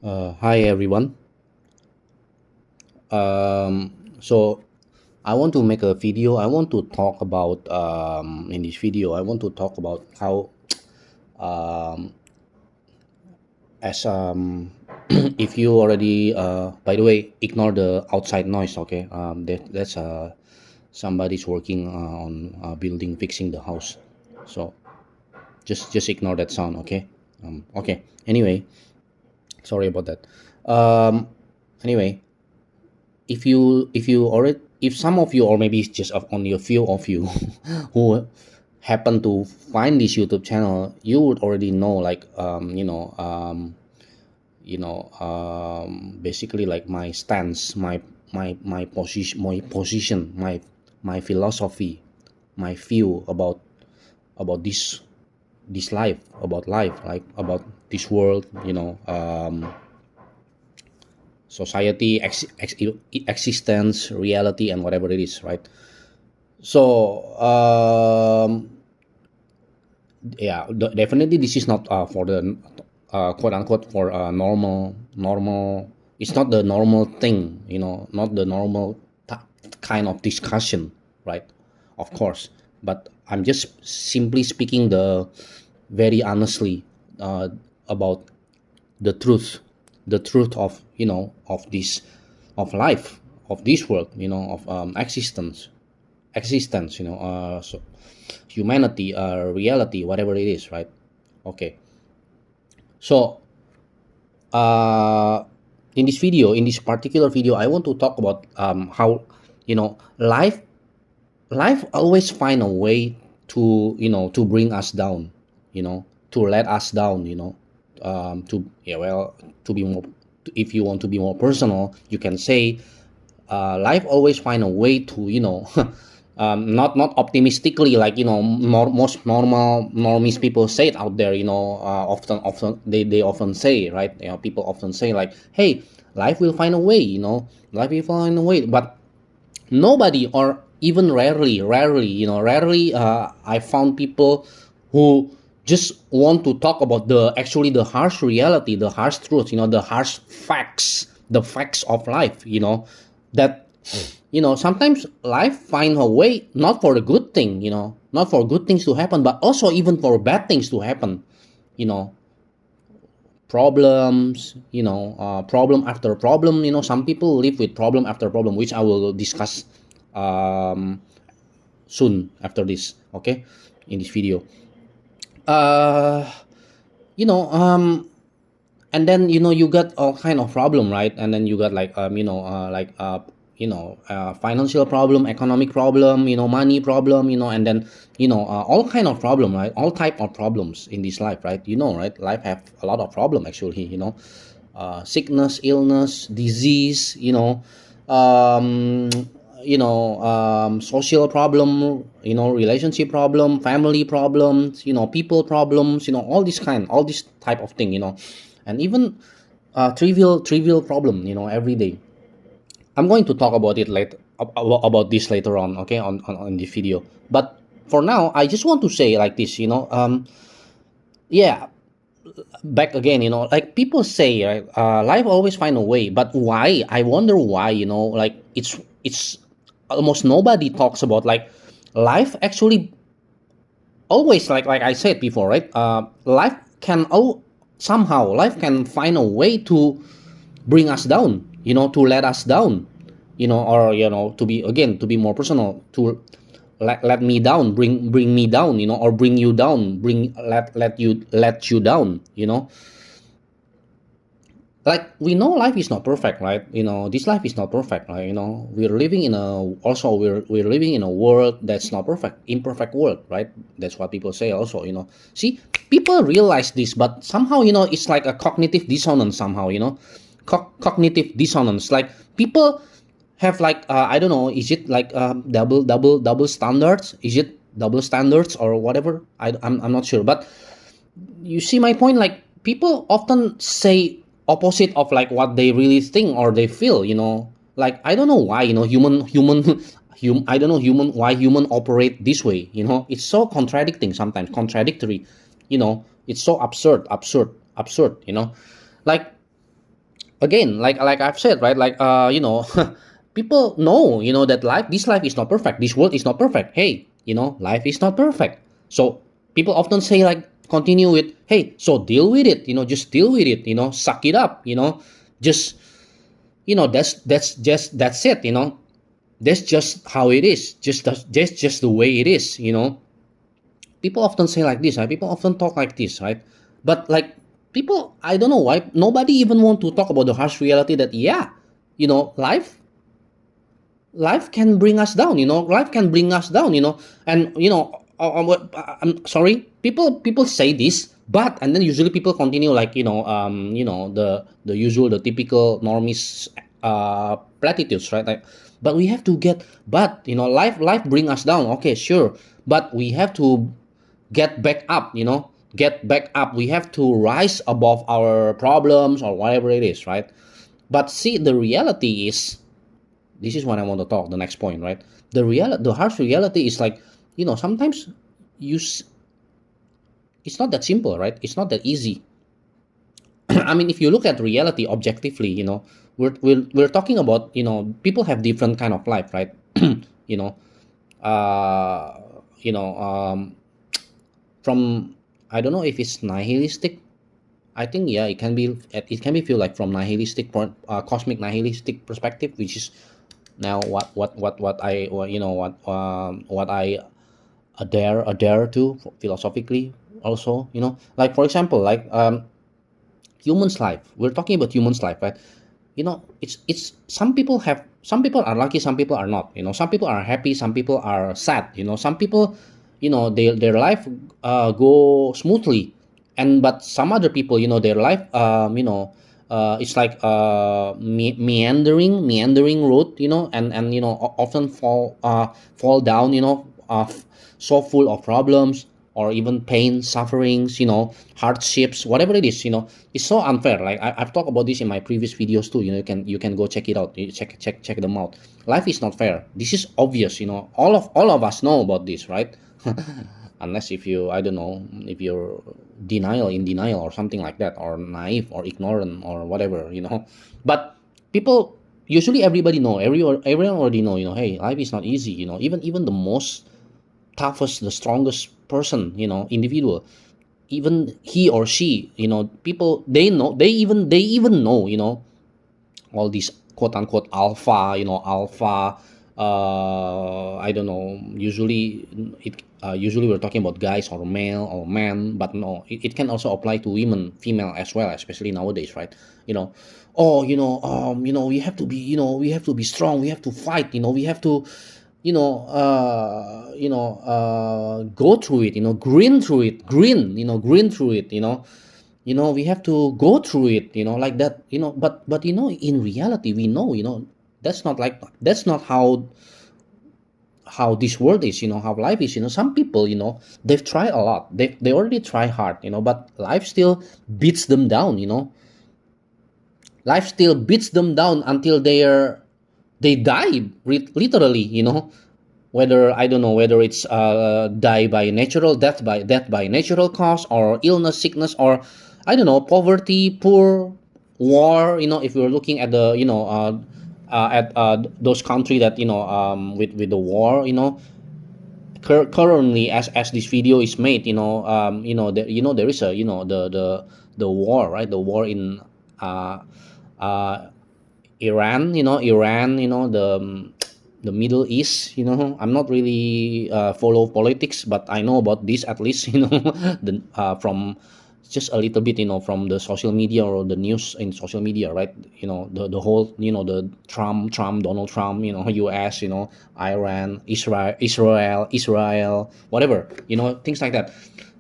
Hi everyone. So I want to make a video. I want to talk about in this video. I want to talk about how um, as if you already by the way ignore the outside noise. Okay, that's somebody's working on building fixing the house. So just ignore that sound. Okay. Okay. Anyway, sorry about that. Um, anyway, if you already if some of you or maybe it's just only a few of you who happen to find this YouTube channel, you would already know like basically like my stance, my philosophy, my view about this life, about life, like about this world, society, existence, reality, and whatever it is, right? So, yeah, definitely this is not for the quote unquote for normal. It's not the normal thing, not the normal kind of discussion, right? Of course, but I'm just simply speaking the very honestly about the truth of of this of life, of this world, of existence, so humanity, reality, whatever it is, right? Okay. So uh in this video, in this particular video, I want to talk about how life always find a way to to bring us down, to let us down, to yeah, well, to be more, if you want to be more personal, you can say life always find a way to not optimistically, like most normal normies people say it out there, often they often say, right? People often say like, hey, life will find a way, life will find a way. But nobody, or even rarely I found people who just want to talk about the actually the harsh reality, the harsh truth, the harsh facts, the facts of life, that sometimes life finds a way, not for the good thing, not for good things to happen, but also even for bad things to happen, you know problems, problem after problem. Some people live with problem after problem, which I will discuss um, soon after this, okay, in this video. uh you know and then you got all kind of problem, right? And then you got like financial problem, economic problem, money problem, and then all kind of problem, right? All type of problems in this life, right? Right, life have a lot of problem actually, sickness, illness, disease, um social problem, relationship problem, family problems, people problems, all this type of thing, and even trivial problem, every day. I'm going to talk about it later, about this later on, okay, on this video. But for now, I just want to say like this, yeah, back again, like people say, right, life always find a way. But why? I wonder why, like it's almost nobody talks about like life actually always, like I said before, right? Life can somehow life can find a way to bring us down, to let us down, or to be, again, to be more personal, to let me down, bring me down, or bring you down, let you down, like we know life is not perfect, right? This life is not perfect, right? We're living in a, also we're living in a world that's not perfect, imperfect world, right? That's what people say also, see, people realize this, but somehow, it's like a cognitive dissonance somehow, cognitive dissonance, like people have like, I don't know, is it like double standards, is it double standards or whatever? I'm not sure, but you see my point, like people often say opposite of like what they really think or they feel, like I don't know why, I don't know why human operate this way, it's so contradicting, sometimes contradictory, it's so absurd, like Again, like I've said, right? Like people know, that this life is not perfect. This world is not perfect. Hey, life is not perfect. So people often say, like, continue with, hey, so deal with it. Just deal with it. Suck it up. Just that's it. That's just how it is. That's just the way it is. People often say like this, right? People often talk like this, right? But like, people, I don't know why nobody even want to talk about the harsh reality that, yeah, life can bring us down. Life can bring us down. And I'm sorry, people say this, but and then usually people continue, like, the usual, the typical normies platitudes, right? Like, but we have to get, but life bring us down, okay, sure, but we have to get back up. Get back up. We have to rise above our problems or whatever it is, right? But see, the reality is, this is what I want to talk, the next point, right? The harsh reality is, like, sometimes you s- it's not that simple, right? It's not that easy. I mean, if you look at reality objectively, we're talking about, people have different kind of life, right? you know uh you know from, I don't know if it's nihilistic. I think, yeah, it can be feel like from nihilistic cosmic nihilistic perspective, which is now what I, what I adhere to philosophically also. Like, for example, like, humans life, we're talking about humans life, right? It's some people are lucky, some people are not. Some people are happy, some people are sad. Some people, their life go smoothly, and but some other people, their life, it's like meandering road, and often fall down, so full of problems, or even pain, sufferings, hardships, whatever it is. It's so unfair. Like, I've talked about this in my previous videos too. You can go check it out. You check them out. Life is not fair. This is obvious. All of us know about this, right? Unless if you, I don't know, if you're in denial or something like that, or naive or ignorant or whatever. But people, usually everybody know, everyone already know. Hey, life is not easy. Even the most toughest, the strongest person, individual, even he or she, people, they know, they even know, all these quote unquote alpha, alpha, I don't know, usually we're talking about guys or male or man, but no, it can also apply to women, female as well, especially nowadays, right? you know oh, we have to be, we have to be strong, we have to fight, we have to, go through it, grin through it, grin through it, we have to go through it, like that, but in reality, we know, that's not how this world is, how life is. Some people, they've tried a lot, they already try hard, but life still beats them down. Life still beats them down until they die, literally. Whether, I don't know, whether it's die by natural death by natural cause, or illness, sickness, or, I don't know, poverty, poor, war. If we're looking at the, at those country that, with the war, currently, as this video is made, there is a, the war, right? The war in uh, uh, Iran, the Middle East. I'm not really follow politics, but I know about this at least. From just a little bit, from the social media or the news in social media, right? The whole, the Donald Trump, U.S., Iran, Israel, whatever, things like that.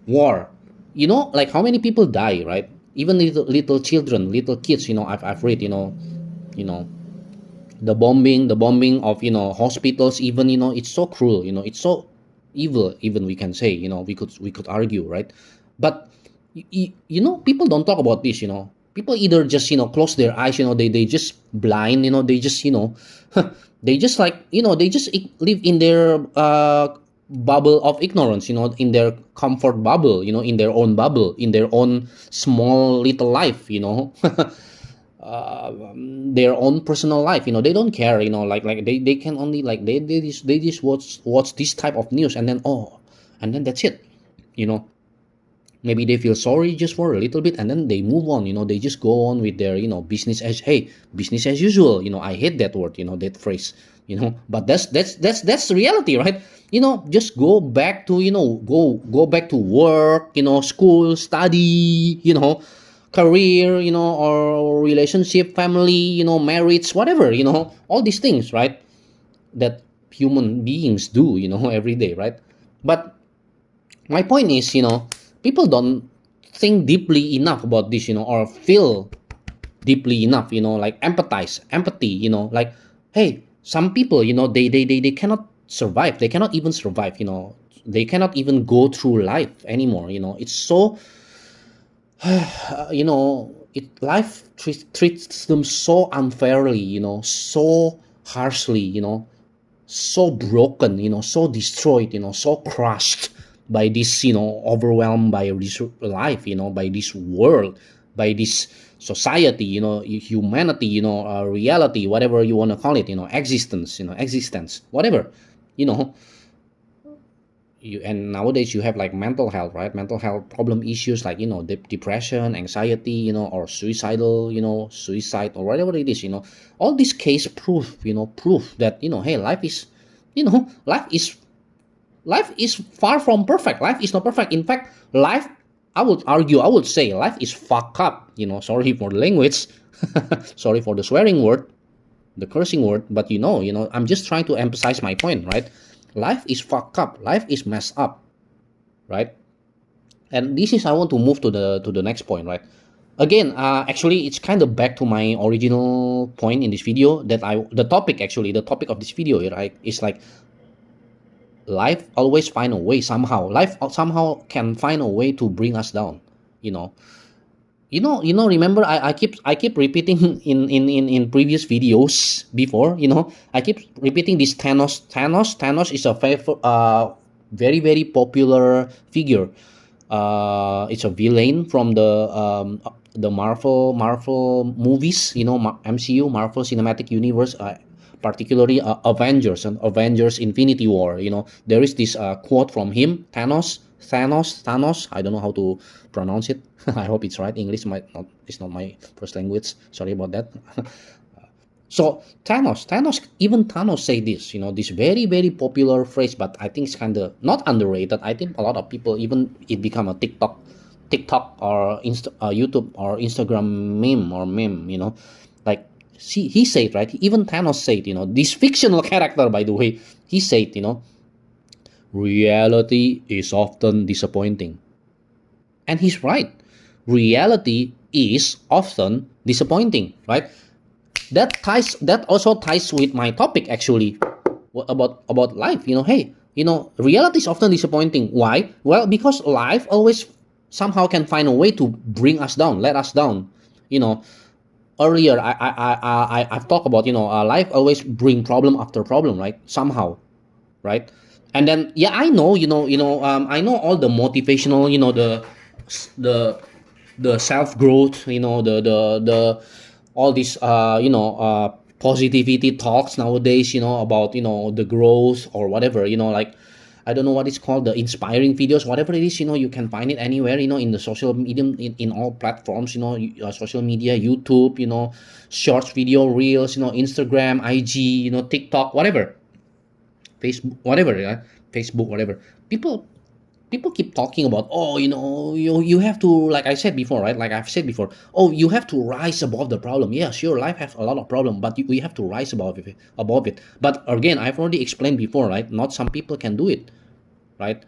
War, like how many people die, right? Even little children, little kids. I've read, you know the bombing of, hospitals, even, it's so cruel, it's so evil, even, we can say, we could argue, right? But people don't talk about this. People either just, close their eyes, they just blind, they just, they just, like, they just live in their bubble of ignorance, in their comfort bubble, in their own bubble, in their own small little life. their own personal life. They don't care. Like they can only like they just watch this type of news, and then that's it. you know Maybe they feel sorry just for a little bit, and then they move on. They just go on with their business as usual. I hate that word, that phrase. But that's the reality, right? Just go back to go back to work, school, study, career, or relationship, family, marriage, whatever, all these things, right? That human beings do, every day, right? But my point is, people don't think deeply enough about this, or feel deeply enough, like empathy, like, hey, some people, they cannot survive. They cannot even survive, they cannot even go through life anymore. It's so, life treats them so unfairly, so harshly, so broken, so destroyed, so crushed by this, overwhelmed by this life, by this world, by this society, humanity, reality, whatever you want to call it, existence, whatever, you know, and nowadays you have like mental health, right? Mental health problem issues like, depression, anxiety, or suicidal, suicide, or whatever it is. All this case proof that, hey, life is far from perfect. Life is not perfect. In fact, life, I would say life is fucked up. Sorry for the language, sorry for the swearing word, the cursing word, but I'm just trying to emphasize my point, right? Life is fucked up. Life is messed up, right? And this is, I want to move to the next point, right? Again, actually, it's kind of back to my original point in this video, that the topic of this video, right, is like, life always find a way somehow. Life somehow can find a way to bring us down. You know. Remember, I keep repeating in previous videos before. I keep repeating this Thanos. Thanos is a very very popular figure. It's a villain from the Marvel movies. MCU, Marvel Cinematic Universe. Particularly Avengers and Avengers Infinity War. There is this quote from him, Thanos. I don't know how to pronounce it. I hope it's right. English it's not my first language. Sorry about that. So even Thanos say this. This very very popular phrase, but I think it's kind of not underrated. I think a lot of people, even it become a TikTok or YouTube or Instagram meme. Like, see, he said, right? Even Thanos said, this fictional character, by the way, he said, reality is often disappointing. And he's right. Reality is often disappointing, right? That also ties with my topic, actually, about life. Hey, reality is often disappointing. Why? Well, because life always somehow can find a way to bring us down, let us down. Earlier, I've talked about, life always bring problem after problem, right? Somehow, right? And then, yeah, I know, I know all the motivational, the the self growth, the all these positivity talks nowadays, about the growth or whatever, like, I don't know what it's called, the inspiring videos, whatever it is. You can find it anywhere, in the social medium, in all platforms, social media, YouTube, shorts video, reels, Instagram, IG, TikTok, whatever, Facebook, whatever, yeah? Facebook, whatever. People keep talking about, you have to, like I said before, right? Like I've said before, you have to rise above the problem. Yeah, sure, life has a lot of problem, but we have to rise above it. But again, I've already explained before, right? Not some people can do it, right?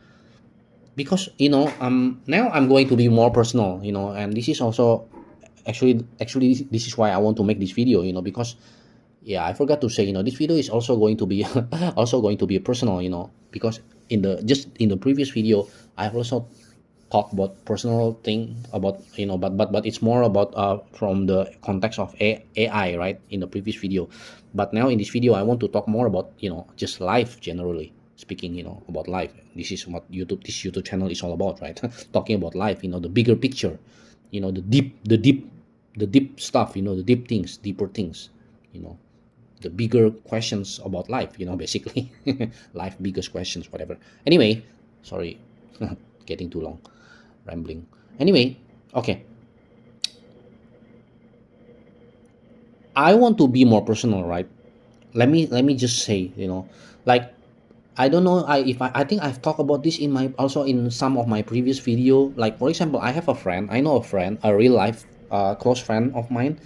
Because now I'm going to be more personal, and this is also actually this is why I want to make this video, because, yeah, I forgot to say, this video is also going to be also going to be personal, because in the previous video I've also talked about personal thing about, but it's more about from the context of AI, right, in the previous video. But now in this video I want to talk more about, just life, generally speaking, about life. This is what this YouTube channel is all about, right? Talking about life, the bigger picture, the the deep stuff, the deep things, deeper things, you know the bigger questions about life, basically. Life biggest questions, whatever. Anyway, sorry. Getting too long, rambling. Anyway, okay, I want to be more personal, right? Let me just say, like, I don't know. I think I've talked about this in my also in some of my previous video. Like, for example, I have a friend. I know a friend, a real life close friend of mine.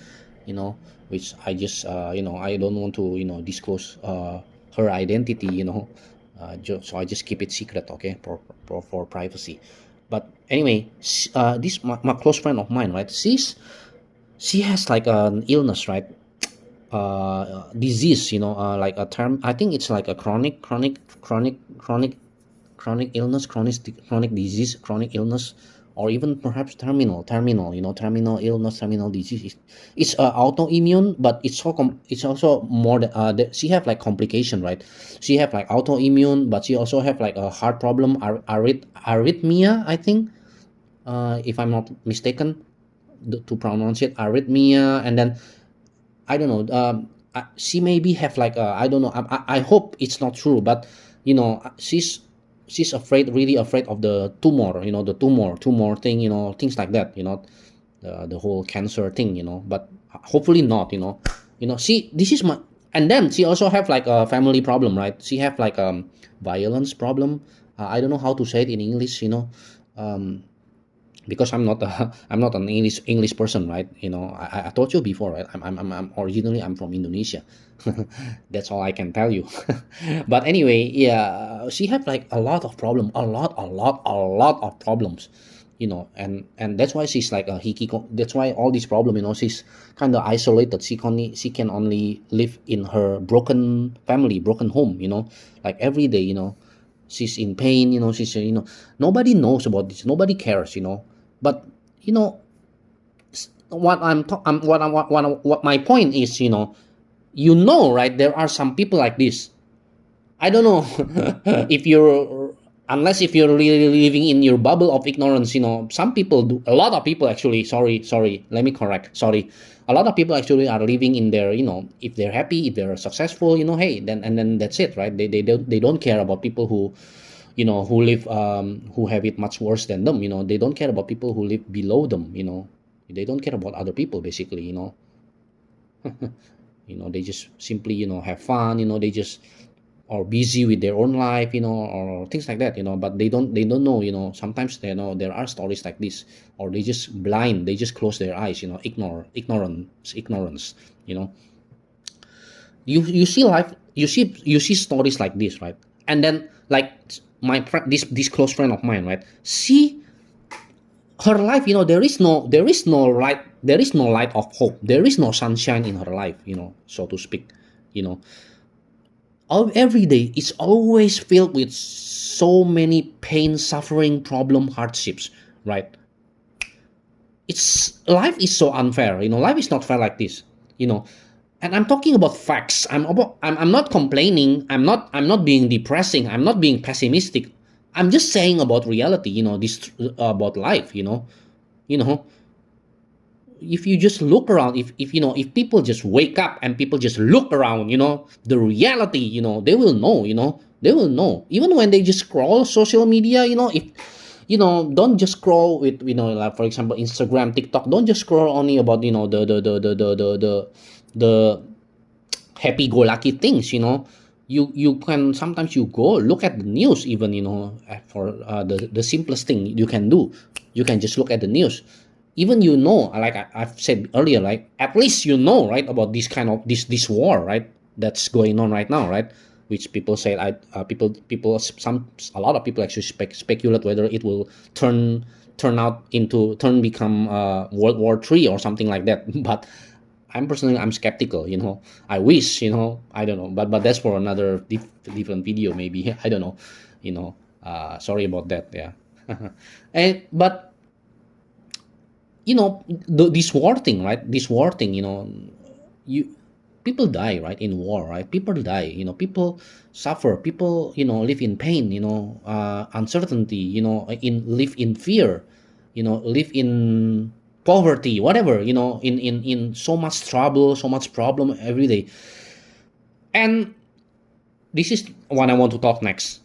Which I just I don't want to disclose her identity. So I just keep it secret, okay, for privacy. But anyway, this my close friend of mine, right? She has like an illness, right? Disease, like a term. I think it's like a chronic illness, chronic disease, chronic illness, or even perhaps terminal, terminal illness, terminal disease. It's autoimmune, but it's also more than she have like complication, right? She have like autoimmune, but she also have like a heart problem, arrhythmia, I think, if I'm not mistaken, to pronounce it, arrhythmia. And then I don't know. She maybe have like I don't know. I hope it's not true, but she's afraid, really afraid of the tumor. The tumor thing. Things like that. The whole cancer thing. But hopefully not. She this is my, and then she also have like a family problem, right? She have like violence problem. I don't know how to say it in English. Um, because I'm not I'm not an English person, right? I told you before, right? I'm originally I'm from Indonesia. That's all I can tell you. But anyway, yeah, she have like a lot of problem, a lot of problems, and that's why she's like a hikiko. That's why all this problem, she's kind of isolated. She can only live in her broken family, broken home, like every day, she's in pain, she's nobody knows about this, nobody cares, but you know what what my point is, right, there are some people like this. I don't know. If you're Unless if you're really living in your bubble of ignorance, some people do, a lot of people actually, sorry, let me correct, sorry, a lot of people actually are living in their, if they're happy, if they're successful, hey, then that's it, right? They don't care about people who, who live, who have it much worse than them. They don't care about people who live below them. They don't care about other people, basically. They just simply, have fun. They just are busy with their own life, or things like that. But they don't know. Sometimes there are stories like this, or they just blind, they just close their eyes. Ignorance. You see life, you see stories like this, right? And then, like, this close friend of mine, right? See her life, there is no light, there is no light of hope, there is no sunshine in her life, so to speak. you know every day it's always filled with so many pain, suffering, problem, hardships, right? It's Life is so unfair. Life is not fair like this. you know and I'm talking about facts. I'm not complaining. I'm not being depressing. I'm not being pessimistic. I'm just saying about reality. This about life. You know if you just look around, if people just wake up and people just look around, the reality, they will know. Even when they just scroll social media, if don't just scroll with, like, for example, Instagram, TikTok. Don't just scroll only about, the happy-go-lucky things. You can sometimes you go look at the news, even, for the simplest thing you can do. You can just look at the news. Even, like I've said earlier, like, at least, right, about this kind of this war, right, that's going on right now, right? Which people say, a lot of people actually speculate whether it will become World War III or something like that. But I'm skeptical. I wish, I don't know, but that's for another different video, maybe. I don't know. Sorry about that. Yeah. But this war thing, right? This war thing, you people die, right, in war, right? People die. People suffer. People, live in pain. Uncertainty. Live in fear. Live in poverty, whatever, in so much trouble, so much problem every day. And this is what I want to talk next.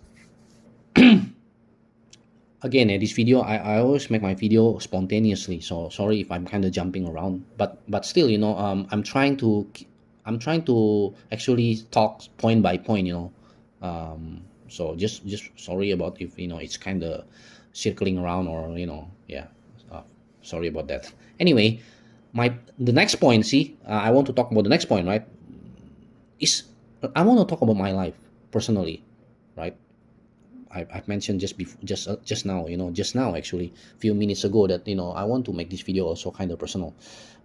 Again, this video, I always make my video spontaneously, so sorry if I'm kind of jumping around, but still, I'm trying to actually talk point by point, so just sorry about if it's kind of circling around, or yeah, uh, sorry about that. Anyway, the next point, see, I want to talk about the next point, right? Is I want to talk about my life personally, right? I've mentioned just before, just now, just now, actually, few minutes ago, that I want to make this video also kind of personal.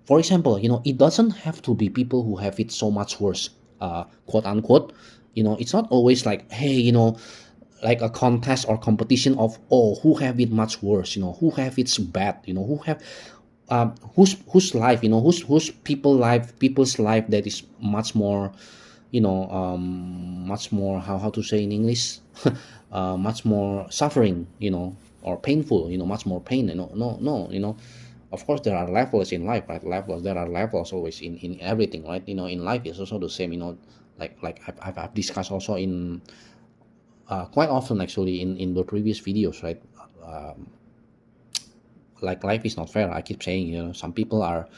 For example, it doesn't have to be people who have it so much worse, quote unquote. It's not always like, hey, like a contest or competition of, oh, who have it much worse, who have it's bad, who have whose life, whose people's life that is much more, much more, how to say in English, much more suffering, or painful, much more pain, no, of course there are levels in life, right? There are levels always in everything, right? In life is also the same, like I've discussed also in quite often, actually, in the previous videos, right? um, like, life is not fair, I keep saying. Some people are,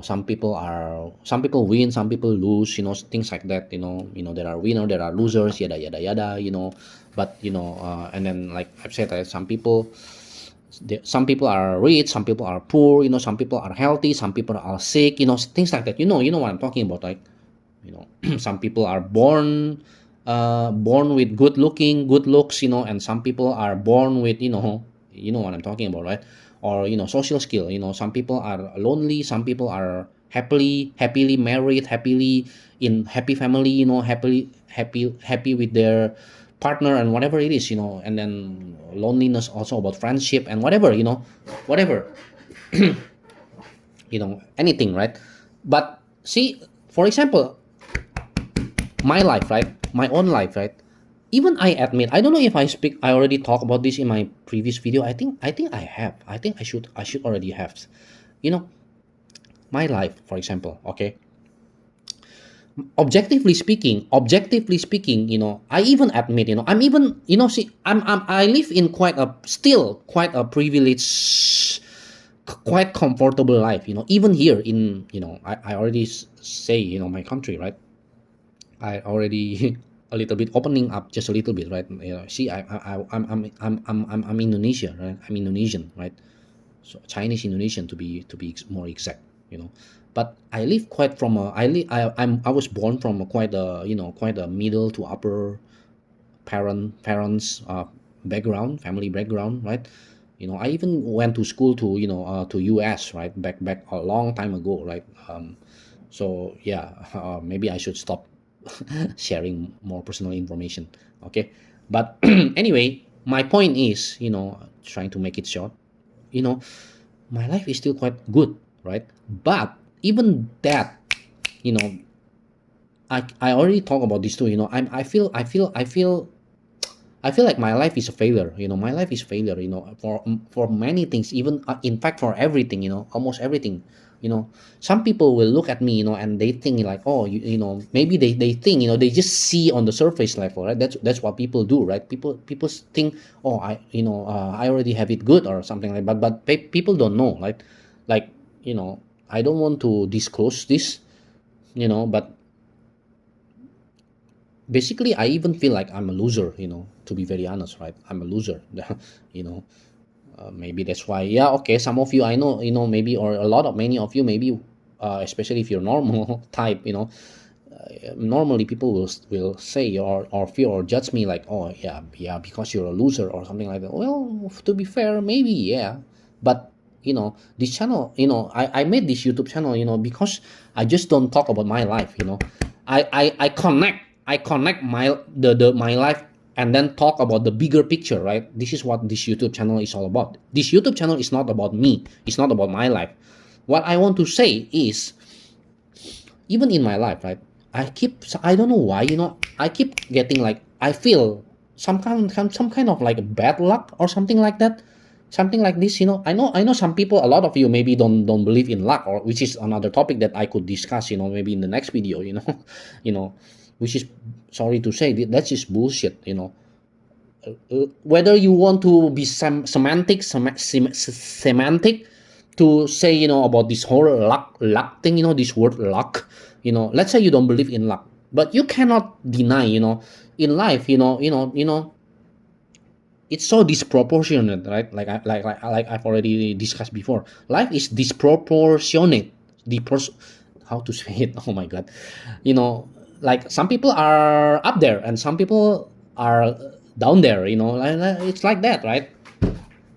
some people win, some people lose, things like that. There are winners, there are losers, yada yada yada, but and then, like I've said, some people are rich, some people are poor, some people are healthy, some people are sick, things like that. You know what I'm talking about, right? Some people are born with good looks, and some people are born with, what I'm talking about, right? Or social skill. Some people are lonely, some people are happily married, happily in happy family, happy with their partner, and whatever it is. And then loneliness also about friendship and whatever, whatever, anything, right? But see, for example, my life, right? My own life, right? Even I admit, I don't know if I already talked about this in my previous video. I think I have. I think I should already have. You know, my life, for example, okay? Objectively speaking, I even admit, I'm even, see, I live in quite a privileged, quite comfortable life, even here in, I already say, my country, right? I already a little bit opening up just a little bit, right? See, I'm Indonesia, right? I'm Indonesian, right? So Chinese Indonesian, to be more exact, But I live quite from a I was born from a quite a middle to upper parents background, family background, right? I even went to school to US, right? Back a long time ago, right? So yeah, maybe I should stop sharing more personal information, okay? But anyway, my point is, trying to make it short, you know my life is still quite good, right? But even that, you know I already talked about this too. I feel like my life is a failure. My life is failure, for many things, even in fact for everything, almost everything. Some people will look at me, and they think like, oh, maybe they think, they just see on the surface level, right? That's what people do, right? People think, oh, I already have it good or something like that. But people don't know, right? Like, I don't want to disclose this, but basically I even feel like I'm a loser, to be very honest, right? I'm a loser. you know Maybe that's why, yeah, okay, some of you I know, maybe, or many of you, maybe, especially if you're normal type, normally people will say, or fear or judge me like, oh, yeah, because you're a loser or something like that. Well, to be fair, maybe, yeah. But this channel, I made this YouTube channel, because I just don't talk about my life. I connect my life, and then talk about the bigger picture, right? This is what this YouTube channel is all about. This YouTube channel is not about me, it's not about my life. What I want to say is, even in my life, right, I don't know why, I keep getting, like, I feel some kind of like bad luck or something like that. something like this. I know some people, a lot of you maybe don't believe in luck, or which is another topic that I could discuss, maybe in the next video, you know which is, sorry to say, that's just bullshit. Whether you want to be semantic to say, about this whole luck thing, this word luck. Let's say you don't believe in luck, but you cannot deny, in life, it's so disproportionate, right? Like I've already discussed before. Life is disproportionate. How to say it? Oh my god, you know, like some people are up there and some people are down there. It's like that, right?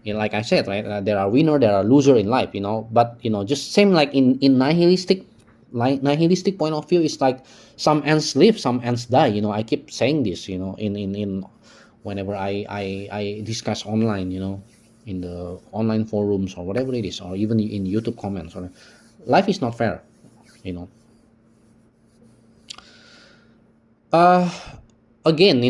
Like I said, right? There are winner, there are loser in life. But just same like in nihilistic point of view, it's like some ends live, some ends die. I keep saying this. In whenever I discuss online, in the online forums or whatever it is, or even in YouTube comments. Or life is not fair, you know. Uh, Again,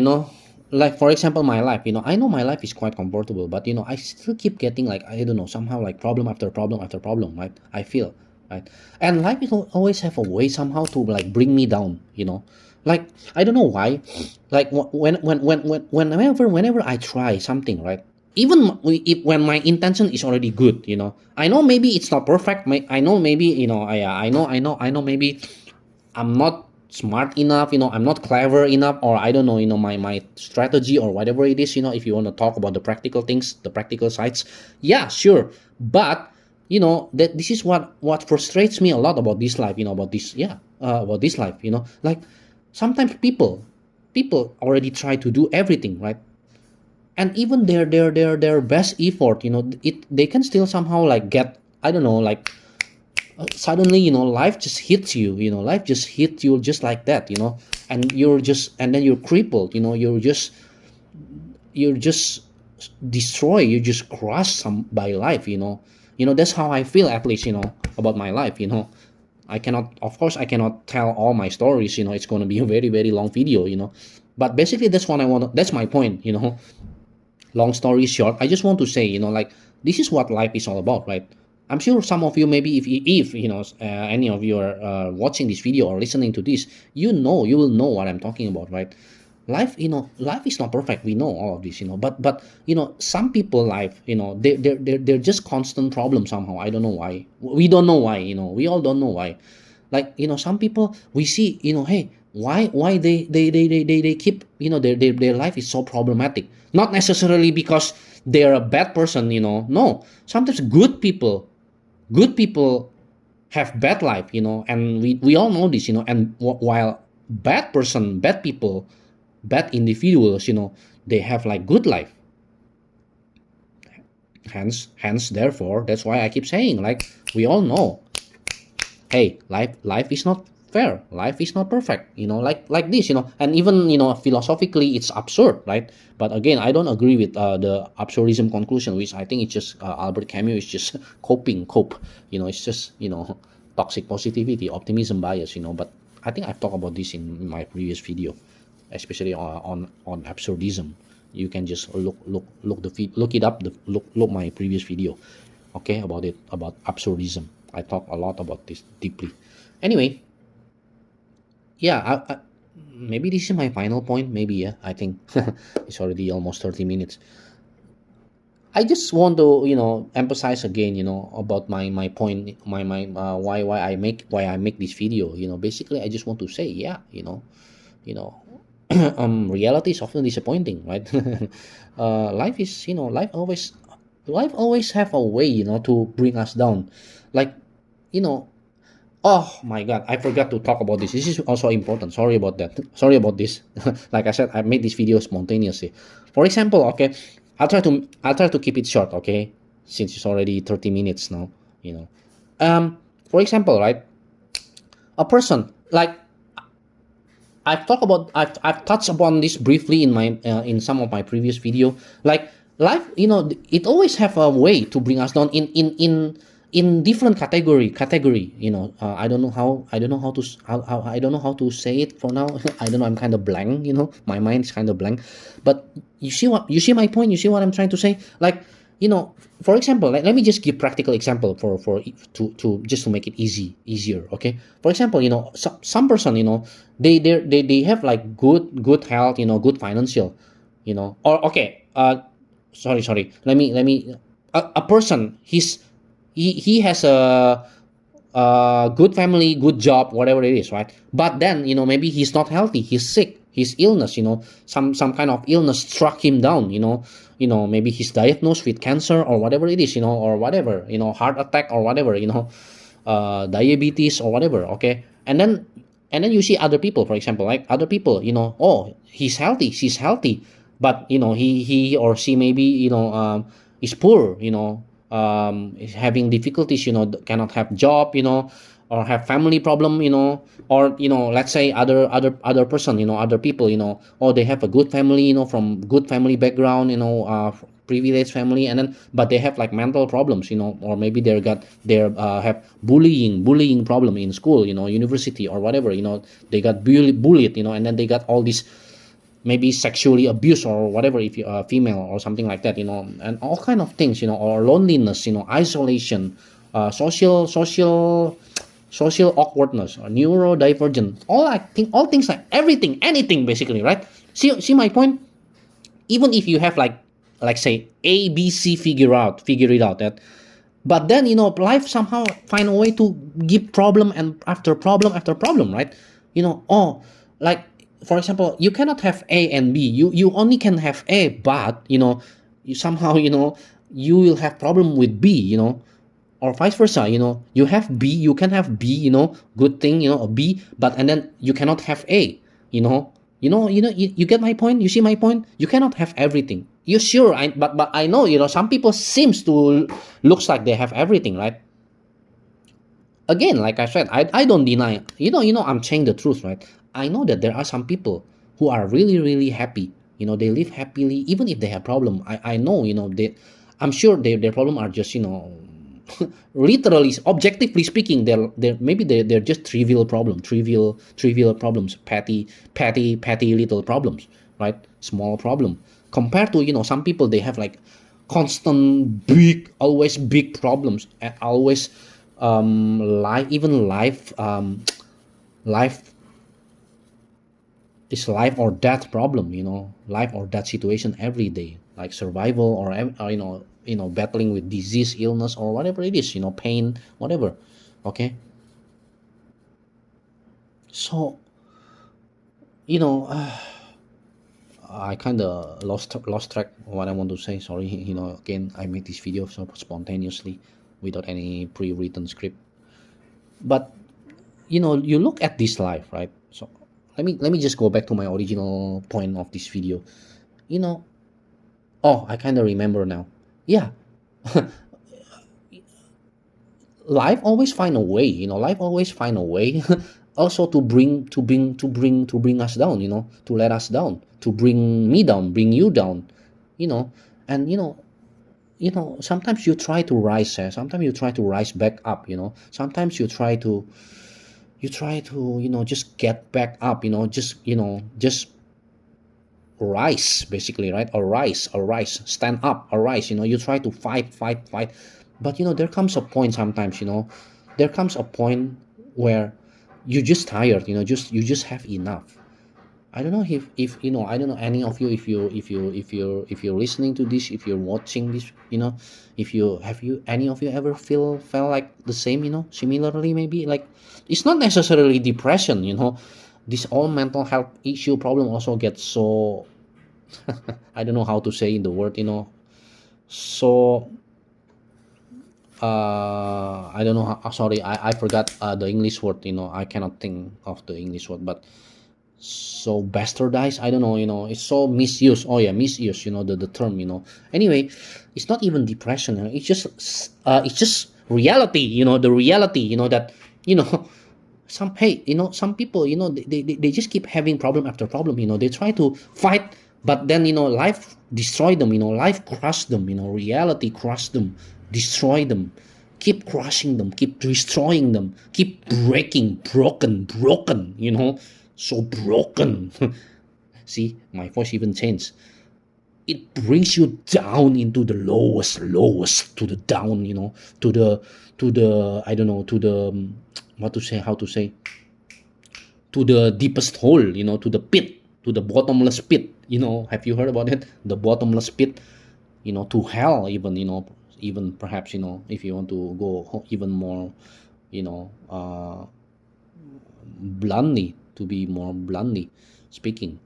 like for example, my life. I know my life is quite comfortable, but I still keep getting, like, I don't know, somehow like problem after problem after problem, right? I feel, right, and life is always have a way somehow to like bring me down. Like I don't know why, like whenever I try something, right, even when my intention is already good, I know maybe it's not perfect. I know maybe, I know maybe I'm not smart enough, I'm not clever enough, or I don't know, my strategy or whatever it is, if you want to talk about the practical things, the practical sides, yeah, sure. But that this is what frustrates me a lot about this life, about this, yeah, about this life, like sometimes people already try to do everything, right, and even their best effort, they can still somehow like get, I don't know, like suddenly, life just hits you, life just hits you just like that, and then you're crippled, you're just destroyed, you just crushed some by life, that's how I feel, at least, about my life. Of course I cannot tell all my stories, it's going to be a very very long video, but basically that's what I want to, that's my point. Long story short, I just want to say, like, this is what life is all about, right? I'm sure some of you, maybe if any of you are watching this video or listening to this, you will know what I'm talking about, right? Life, life is not perfect, we know all of this, but some people life, they're just constant problem somehow. I don't know why, we don't know why, we all don't know why. Like, some people we see, hey, why they keep, their life is so problematic. Not necessarily because they're a bad person, no, sometimes good people have bad life, and we all know this, and while bad people, bad individuals, they have like good life. Hence therefore, that's why I keep saying, like, we all know, hey, life is not fair, life is not perfect, like this, and even, philosophically it's absurd, right? But again, I don't agree with the absurdism conclusion, which I think it's just Albert Camus is just cope, it's just, toxic positivity, optimism bias, but I think I've talked about this in my previous video, especially on absurdism. You can just look it up, look my previous video, okay, about it, about absurdism. I talk a lot about this deeply. Anyway, yeah, maybe this is my final point. Maybe, yeah, I think it's already almost 30 minutes. I just want to, emphasize again, about my point, why I make this video. Basically, I just want to say, yeah, you know, reality is often disappointing, right? Life is, life always have a way, to bring us down, like, you know oh my god, I forgot to talk about this. This is also important. Sorry about that. Sorry about this. Like I said, I made this video spontaneously. For example, okay, I'll try to keep it short, okay? Since it's already 30 minutes now, you know. For example, right? A person, like, I've touched upon this briefly in my in some of my previous video. Like, life, it always have a way to bring us down in different category. I don't know how to I don't know how to say it for now. I don't know. I'm kind of blank. My mind is kind of blank. But you see my point. You see what I'm trying to say. Like, you know, for example, let me just give practical example for to just to make it easier. Okay, for example, some person, they have like good health, good financial, or okay, sorry, let me a person, he has a good family, good job, whatever it is, right? But then, maybe he's not healthy, he's sick, he's illness, some kind of illness struck him down, maybe he's diagnosed with cancer or whatever it is, or whatever, heart attack or whatever, diabetes or whatever. Okay, and then you see other people, for example, like other people, oh, he's healthy, she's healthy, but he or she maybe is poor, is having difficulties, cannot have job, or have family problem, or let's say other person, other people, or they have a good family, from good family background, privileged family, and then but they have like mental problems, or maybe they have bullying problem in school, university or whatever, they got bullied, and then they got all these maybe sexually abused or whatever if you're a female or something like that, and all kind of things, or loneliness, isolation, social awkwardness, or neurodivergent, all things like everything, anything basically, right? See my point. Even if you have like say ABC, figure it out, that but then life somehow find a way to give problem and after problem after problem, right? Oh, like for example, you cannot have A and B, you only can have A, but you somehow, you will have problem with B, or vice versa, you have B, you can have B, good thing, a B, but and then you cannot have A, you get my point, you see my point. You cannot have everything, you sure, but I know, some people seems to looks like they have everything, right? Again, like I said, I don't deny, I'm saying the truth, right? I know that there are some people who are really really happy, they live happily even if they have problem. I know, I'm sure their problem are just, literally, objectively speaking, they're maybe they're just trivial problems, petty little problems, right? Small problem compared to, some people, they have like constant big, always big problems, and always life is life or death problem, life or death situation every day, like survival, or battling with disease, illness, or whatever it is, pain, whatever. Okay, so you know I kind of lost track what I want to say. Sorry, again, I made this video so spontaneously without any pre-written script. But you look at this life, right? So let me just go back to my original point of this video. you know oh, I kind of remember now. Yeah, life always find a way, life always find a way also to bring us down, to let us down, to bring me down, bring you down, you know and sometimes you try to rise, sometimes you try to rise back up, sometimes you try to just get back up, just rise basically, right? Arise, stand up, arise, you try to fight, but there comes a point sometimes, there comes a point where you just tired, you just have enough. I don't know if I don't know any of you, if you're listening to this, if you're watching this, if you have you any of you ever felt like the same, similarly, maybe like it's not necessarily depression, this all mental health issue problem also gets so I don't know how to say in the word, so I don't know how, sorry, I forgot the English word, I cannot think of the English word, but so bastardized, I don't know, it's so misused. Oh yeah, misuse, the term, anyway. It's not even depression, it's just reality, the reality, that you know some people, they just keep having problem after problem, they try to fight, but then life destroy them, life crush them, reality crush them, destroy them, keep crushing them, keep destroying them, keep broken, so broken. See, my voice even changed. it brings you down into the lowest to the down, to the I don't know, to the what to say, how to say, to the deepest hole, to the pit, to the bottomless pit. Have you heard about it? The bottomless pit, to hell, even, even perhaps, if you want to go even more, you know, bluntly, to be more bluntly speaking,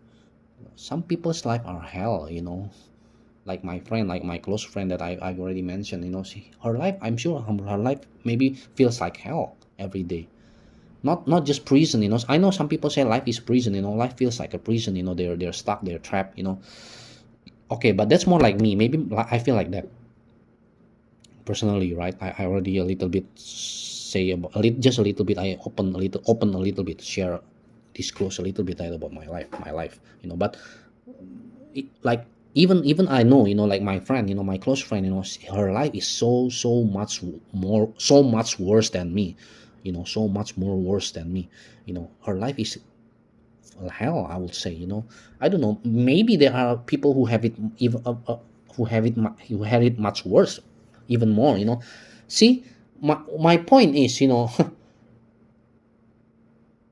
some people's life are hell, like my friend, like my close friend that I've already mentioned, her life, I'm sure her life maybe feels like hell every day. Not just prison, I know some people say life is prison, life feels like a prison, they're stuck, they're trapped, okay, but that's more like me. Maybe I feel like that personally, right? I already a little bit say about just a little bit, I open a little bit, share, disclose a little bit about my life, but like, even I know, like my friend, my close friend, her life is so much more, so much worse than me, so much more worse than me. Her life is hell, I would say. I don't know, maybe there are people who have it even who had it much worse, even more. See, my point is,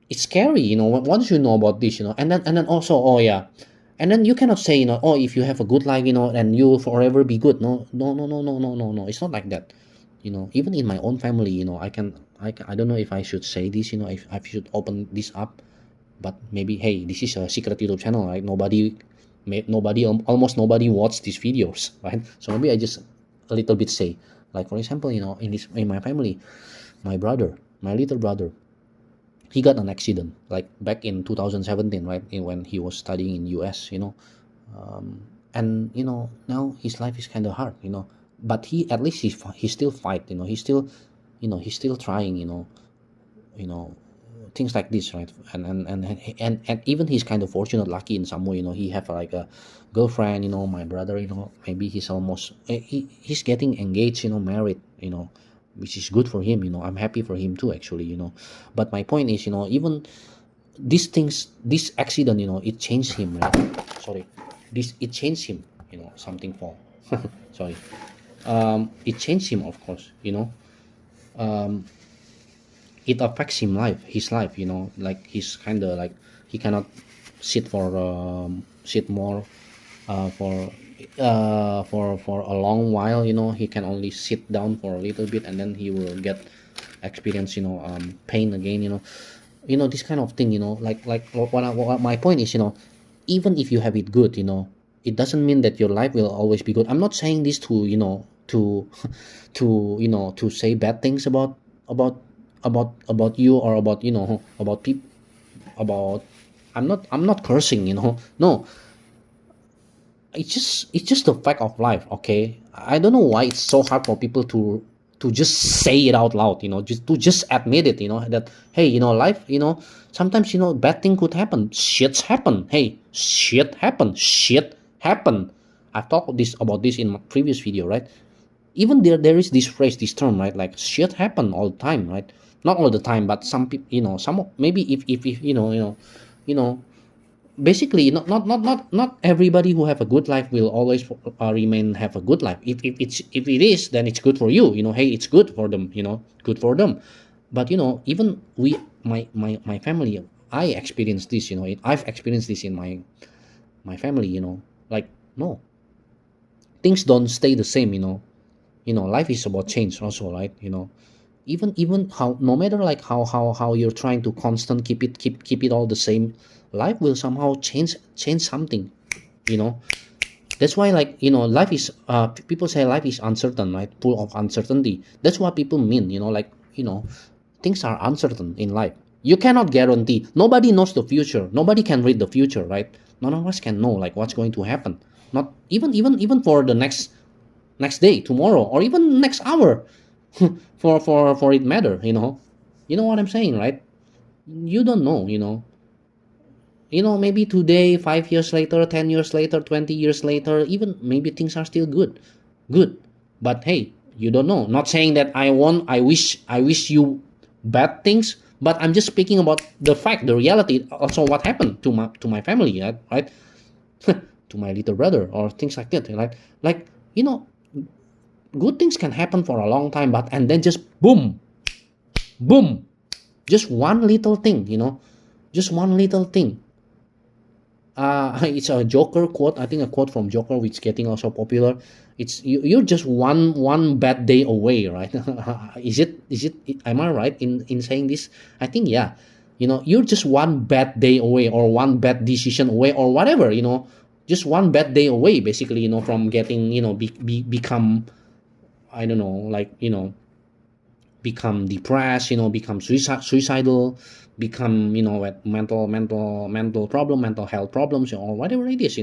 it's scary, once you know about this, and then also, oh yeah, and then you cannot say, oh, if you have a good life, and you'll forever be good. No, no, no, no, no, no, no, no, it's not like that. Even in my own family, I don't know if I should say this, if I should open this up, but maybe, hey, this is a secret YouTube channel, right? Almost nobody watched these videos, right? So maybe I just a little bit say, like, for example, in my family, my little brother, he got an accident like back in 2017, right? When he was studying in US, and now his life is kind of hard, but he, at least he still fight, he's still trying, you know things like this, right? And even he's kind of fortunate, lucky in some way, he have like a girlfriend, my brother, maybe he's almost he's getting engaged, married, which is good for him. I'm happy for him too, actually. But my point is, even these things, this accident, it changed him, right? Sorry, this it changed him, something fall. Sorry. It changed him, of course. um it affects his life, like he's kind of like, he cannot sit more for a long while. He can only sit down for a little bit, and then he will get experience, pain again, this kind of thing, like what my point is, even if you have it good, it doesn't mean that your life will always be good. I'm not saying this to, to to say bad things about you, or about, about people, about, I'm not cursing, no, it's just the fact of life. Okay, I don't know why it's so hard for people to just say it out loud, just admit it, that, hey, life, sometimes, bad thing could happen, shit's happen, hey, shit happen. I've talked about this in my previous video, right? Even there is this phrase, this term, right? Like, shit happen all the time, right? Not all the time, but some people, some, maybe, if you know basically, not everybody who have a good life will always remain have a good life. If it is, then it's good for you, hey, it's good for them, good for them. But, even my family, I experienced this, I've experienced this in my family, like, no, things don't stay the same, life is about change also, right? Even how, no matter like how you're trying to constant keep it all the same, life will somehow change something, you know that's why, like, life is, people say life is uncertain, right? Full of uncertainty. That's what people mean, like, things are uncertain in life. You cannot guarantee. Nobody knows the future. Nobody can read the future, right? None of us can know, like, what's going to happen. Not even for the next day, tomorrow, or even next hour. For it matter, you know what I'm saying, right? You don't know, maybe today, 5 years later, 10 years later, 20 years later, even maybe things are still good. But hey, you don't know. Not saying that I wish you bad things, but I'm just speaking about the fact, the reality, also what happened to my family, right? to my little brother or things like that, like you know good things can happen for a long time, but and then just boom, boom, just one little thing, just one little thing. It's a Joker quote, I think, a quote from Joker, which is getting also popular. It's you're just one bad day away, right? Is it am I right in saying this? I think, yeah. You're just one bad day away, or one bad decision away, or whatever, just one bad day away, basically, from getting, become, I don't know, like, become depressed, become suicidal, become, with mental problem, mental health problems, or whatever it is.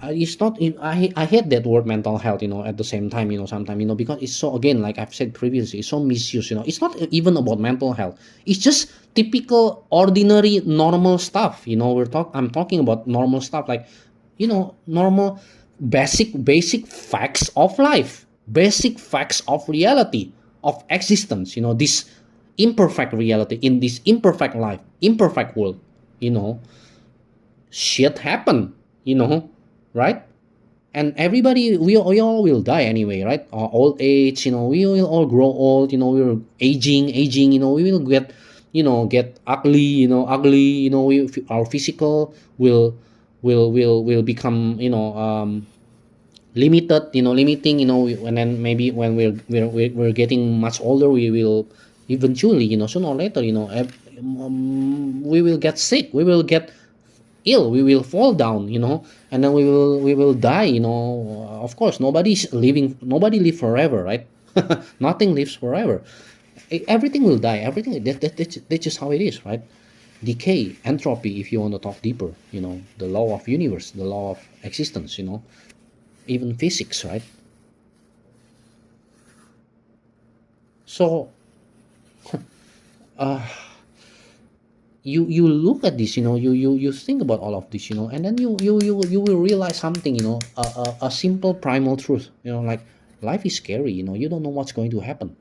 It's not, I hate that word mental health, at the same time, sometimes, because it's so, again, like I've said previously, it's so misused. It's not even about mental health. It's just typical, ordinary, normal stuff. I'm talking about normal stuff, like, normal, basic facts of life, basic facts of reality, of existence, this imperfect reality, in this imperfect life, imperfect world. you know Shit happen, right? And everybody, we all will die anyway, right? Old age, we will all grow old, we're aging, we will get ugly, our physical will become, limited, limiting, and then maybe when we're getting much older, we will eventually, sooner or later, we will get sick, we will get ill, we will fall down, and then we will die, of course. Nobody live forever, right? Nothing lives forever. Everything will die, everything, that's just how it is, right? Decay, entropy, if you want to talk deeper, the law of universe, the law of existence, even physics, right? So uh you look at this, you think about all of this, and then you will realize something, a simple primal truth, like life is scary, you don't know what's going to happen.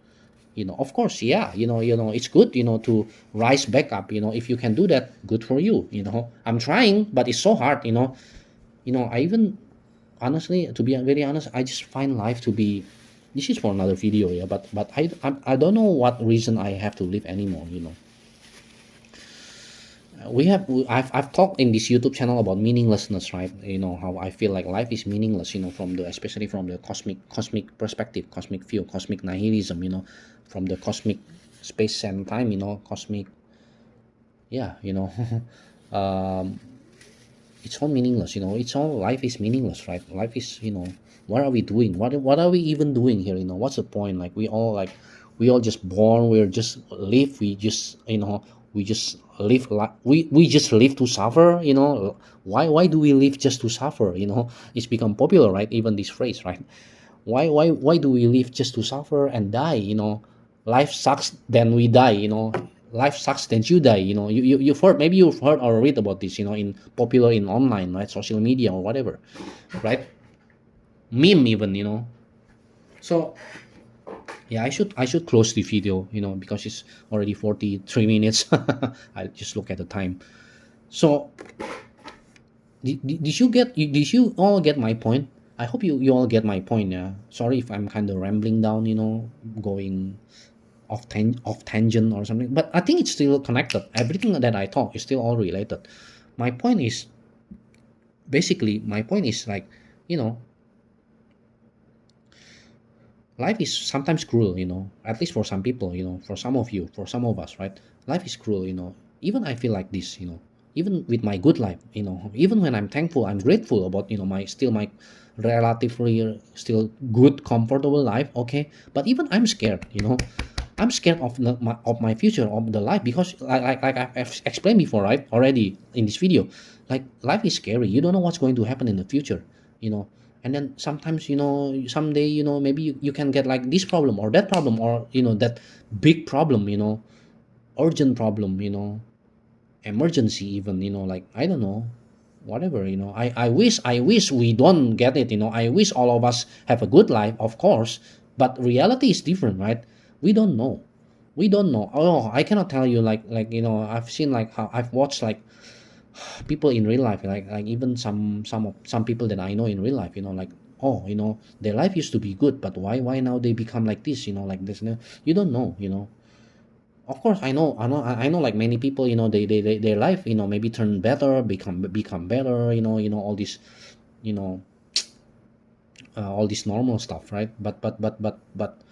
Of course, yeah, it's good, to rise back up, if you can do that, good for you. I'm trying, but it's so hard. I even, honestly, to be very honest, I just find life to be, this is for another video, yeah, but I don't know what reason I have to live anymore. I've talked in this YouTube channel about meaninglessness, right? How I feel like life is meaningless, from the, especially from the cosmic perspective, cosmic view, cosmic nihilism, from the cosmic space and time, cosmic, yeah, um it's all meaningless, it's all, life is meaningless, right? Life is, what are we doing, what are we even doing here, what's the point? Like, we all just born, we're just live, we just live, we just live to suffer. Why do we live just to suffer? It's become popular, right? Even this phrase, right? Why do we live just to suffer and die? Life sucks, then we die. Life sucks, then you die. You've heard, maybe you've heard or read about this, in popular, in online, right? Social media or whatever, right? Meme even, so, yeah, I should close the video, because it's already 43 minutes. I just look at the time. So, did you all get my point? I hope you all get my point. Yeah, sorry if I'm kind of rambling down, going off tangent or something, but I think it's still connected. Everything that I talk is still all related. My point is, basically, my point is, like, you know life is sometimes cruel, at least for some people, for some of you, for some of us, right? Life is cruel, even I feel like this, even with my good life, even when I'm thankful, I'm grateful about, my relatively still good, comfortable life, okay? But even I'm scared, I'm scared of my future, of the life, because like I've explained before, right? Already in this video, like, life is scary. You don't know what's going to happen in the future, you know. And then sometimes, someday, maybe you can get like this problem or that problem, or that big problem, urgent problem, emergency even, like, I don't know, whatever, I wish we don't get it, I wish all of us have a good life, of course, but reality is different, right? We don't know. Oh, I cannot tell you, like, I've seen, like, how I've watched, like, people in real life, like even some people that I know in real life, like, oh, their life used to be good, but why now they become like this, like this. You don't know, of course. I know like many people, their life, maybe turn better, become better, all this, you know all this normal stuff, right? But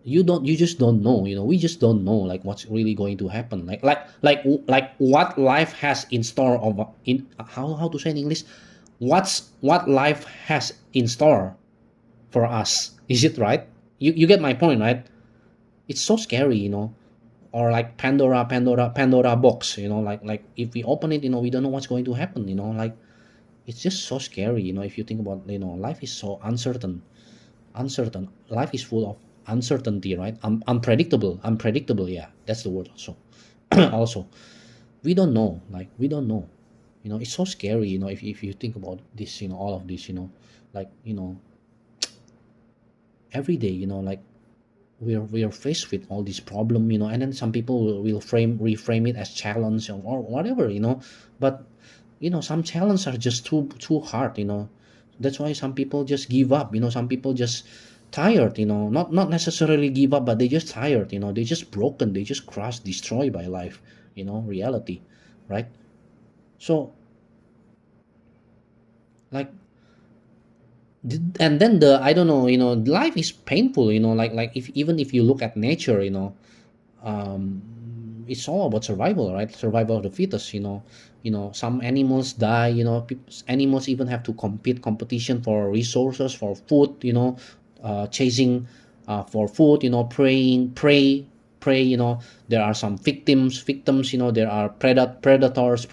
you just don't know, we just don't know like what's really going to happen, like what life has in store, of in how to say in English, what life has in store for us. Is it right? You get my point, right? It's so scary, or like Pandora box, like if we open it, we don't know what's going to happen, like it's just so scary, if you think about, life is so uncertain. Life is full of uncertainty, right? Unpredictable. Yeah, that's the word also. Also, we don't know, like we don't know, it's so scary, if you think about this, all of this, like, every day, like we are faced with all this problem, and then some people will reframe it as challenge, or whatever, but some challenges are just too hard, that's why some people just give up, some people just tired, not necessarily give up, but they just tired, they just broken, they just crushed, destroyed by life, reality, right? So, like, and then the I don't know, life is painful, like if even if you look at nature, um, it's all about survival, right? Survival of the fittest, some animals die, animals even have to competition for resources, for food, chasing for food, praying prey, there are some victims, there are predators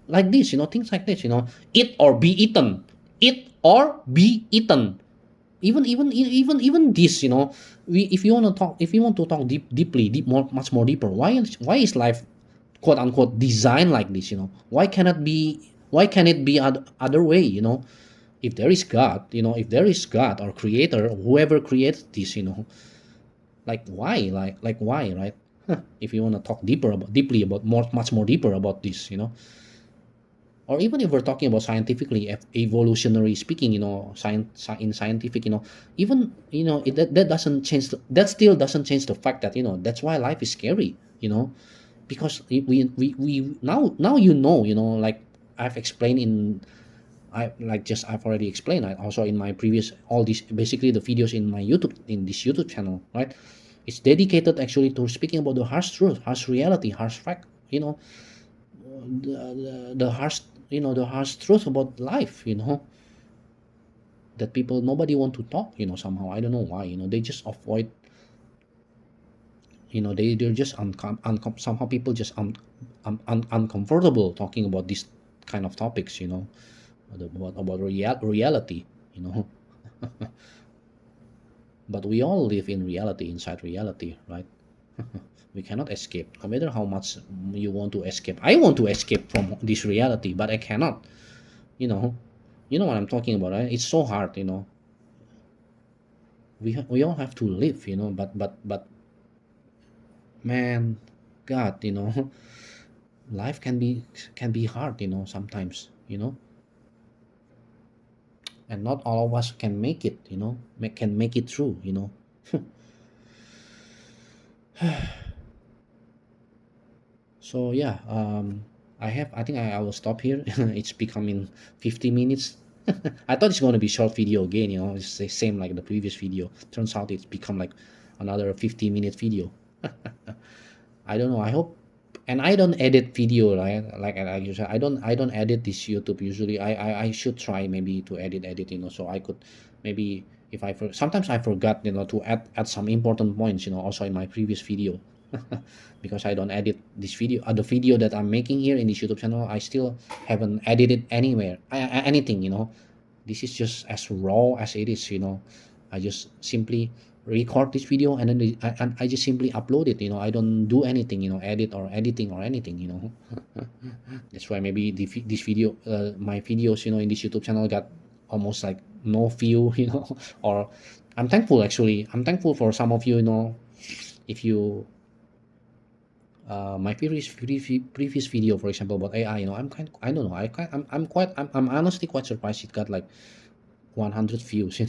like this, things like this, eat or be eaten, eat or be eaten. Even this, we if you want to talk, more, much more deeper, why is life, quote unquote, designed like this, why can it be other way, if there is God, if there is God or creator, whoever created this, like why, like why, right? If you want to talk deeply about more, much more deeper about this, or even if we're talking about scientifically, evolutionary speaking, in scientific, even, that doesn't change that still doesn't change the fact that, that's why life is scary, because we now, like I've explained in I like just I've already explained, also in my previous, all these, basically the videos in my YouTube, in this YouTube channel, right? It's dedicated actually to speaking about the harsh truth, harsh reality, harsh fact, the harsh, the harsh truth about life, that people, nobody want to talk, somehow, I don't know why, they just avoid, they're just somehow people just uncomfortable talking about these kind of topics, about reality, you know but we all live in reality, inside reality, right? We cannot escape, no matter how much you want to escape. I want to escape from this reality, but I cannot, you know what I'm talking about, right? It's so hard, we all have to live, but man, God, life can be hard, sometimes, and not all of us can make it, can make it through, So yeah, I think I will stop here. It's becoming 50 minutes. I thought it's going to be short video again, it's the same like the previous video. Turns out it's become like another 50-minute video. I don't know. I hope, and I don't edit video, right? Like you said, I don't edit this YouTube usually. I should try maybe to edit, so I could maybe, if sometimes I forgot, to add some important points, also in my previous video. Because I don't edit this video, the video that I'm making here in this YouTube channel, I still haven't edited anywhere, anything, this is just as raw as it is, I just simply record this video, and then I just simply upload it, I don't do anything, edit or editing or anything, that's why maybe this video, my videos, in this YouTube channel got almost like no view, or I'm thankful, actually, I'm thankful for some of you, if you my previous video, for example, about AI, I don't know, I'm honestly quite surprised it got like 100 views.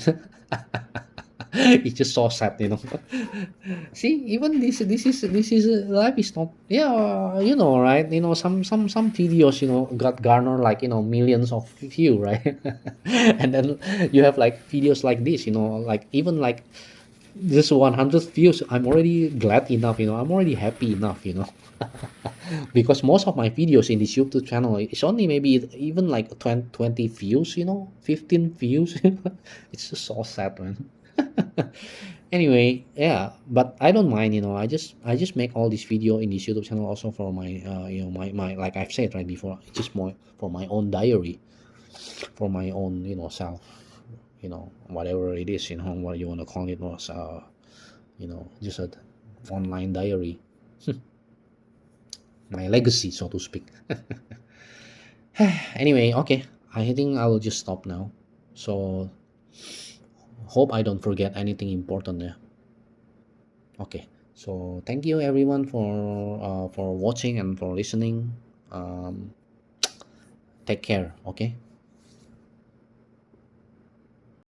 It's just so sad, See, even this is life is not, yeah, right? Some videos, got garner like, millions of view, right? And then you have like videos like this, like even like just 100 views. I'm already glad enough, I'm already happy enough, because most of my videos in this YouTube channel is only maybe even like 20 views, 15 views. It's just so sad, man. Anyway, yeah, but I don't mind, I just make all this video in this YouTube channel also for my my, like I've said right before, it's just more for my own diary, for my own, self, whatever it is, what you want to call it, was just an online diary, my legacy, so to speak. Anyway, okay, I think I will just stop now. So hope I don't forget anything important there. Okay, so thank you everyone for watching and for listening. Take care. Okay.